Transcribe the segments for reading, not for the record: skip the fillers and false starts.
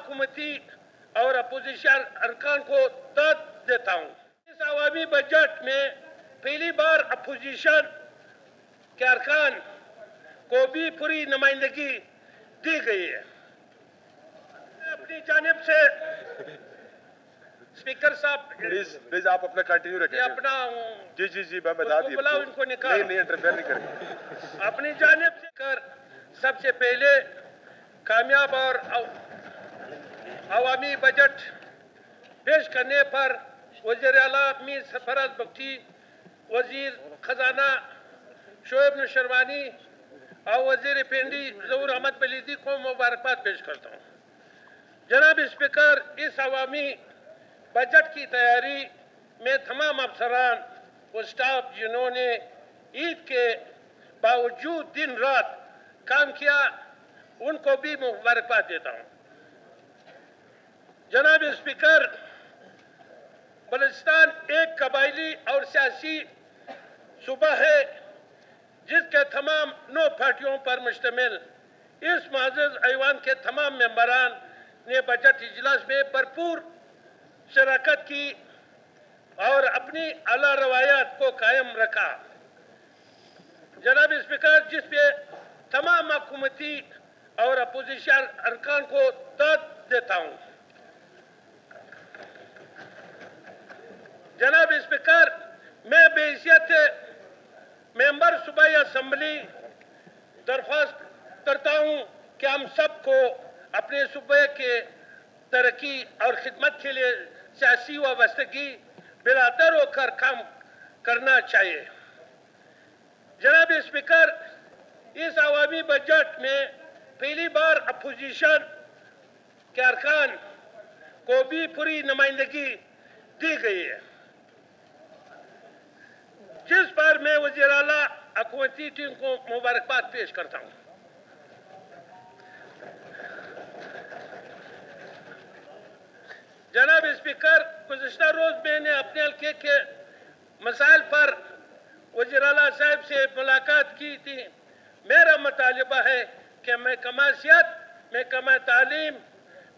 حکومتی اور اپوزیشن ارکان کو داد دیتا ہوں. اس عوامی بجٹ میں پہلی بار اپوزیشن کے ارکان کو بھی پوری نمائندگی دی گئی ہے. میں اپنی جانب سے اسپیکر صاحب پلیز آپ اپنا کنٹینیو رکھیں. اپنا جی میں بتا دیا. بلاؤ ان کو نکال. نہیں انٹرفیئر نہیں کریں گے. اپنی جانب سے کر سب سے پہلے کامیاب اور عوامی بجٹ پیش کرنے پر وزیر اعلیٰ میر سرفراز بگٹی، وزیر خزانہ شعیب نشروانی اور وزیر پنڈی ظہور احمد بلیدی کو مبارکباد پیش کرتا ہوں. جناب اسپیکر، اس عوامی بجٹ کی تیاری میں تمام افسران و اسٹاف جنہوں نے عید کے باوجود دن رات کام کیا، ان کو بھی مبارکباد دیتا ہوں. جناب اسپیکر، بلوچستان ایک قبائلی اور سیاسی صوبہ ہے جس کے تمام 9 پارٹیوں پر مشتمل اس معزز ایوان کے تمام ممبران نے بجٹ اجلاس میں بھرپور شرکت کی اور اپنی اعلیٰ روایات کو قائم رکھا. جناب اسپیکر، جس پہ تمام حکومتی اور اپوزیشن ارکان کو داد دیتا ہوں. جناب اسپیکر، میں بحیثیت ممبر صوبائی اسمبلی درخواست کرتا ہوں کہ ہم سب کو اپنے صوبے کے ترقی اور خدمت کے لیے سیاسی وابستگی برابر ہو کر کام کرنا چاہیے. جناب اسپیکر، اس عوامی بجٹ میں پہلی بار اپوزیشن کے ارکان کو بھی پوری نمائندگی دی گئی ہے، جس پر میں وزیر اعلیٰ حکومتی ٹیم کو مبارکباد پیش کرتا ہوں. جناب اسپیکر، گزشتہ روز میں نے اپنے حلقے کے مسائل پر وزیر اعلیٰ صاحب سے ملاقات کی تھی. میرا مطالبہ ہے کہ محکمہ صحت، محکمہ تعلیم،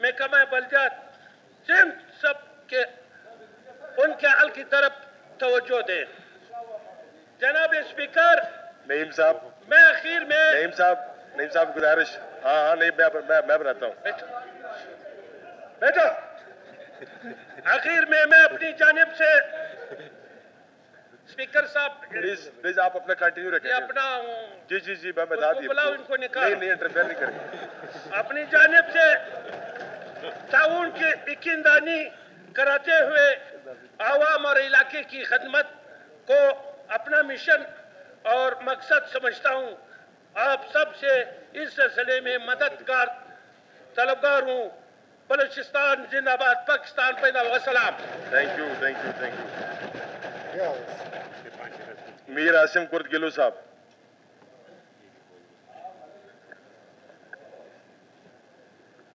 محکمہ بلدیات سب کے ان کے حل کی طرف توجہ دیں. جناب اسپیکر، نعیم صاحب، میں آخر میں نعیم صاحب گزارش. ہاں نہیں میں بناتا ہوں. بیٹا، آخر میں اپنی جانب سے اسپیکر صاحب پلیز آپ اپنا کنٹینیو رکھیں. اپنا جی میں بتا دیا. بلاؤ ان کو نکال. نہیں انٹرفیئر نہیں کریں گے. اپنی جانب سے تعاون کی یقیندانی کراتے ہوئے عوام اور علاقے کی خدمت کو اپنا مشن اور مقصد سمجھتا ہوں. آپ سب سے اس سلسلے میں مددگار طلبگار ہوں. بلوچستان زندہ باد، پاکستان پائیدار. وسلام. Thank you. میر عاصم کرد گلو صاحب.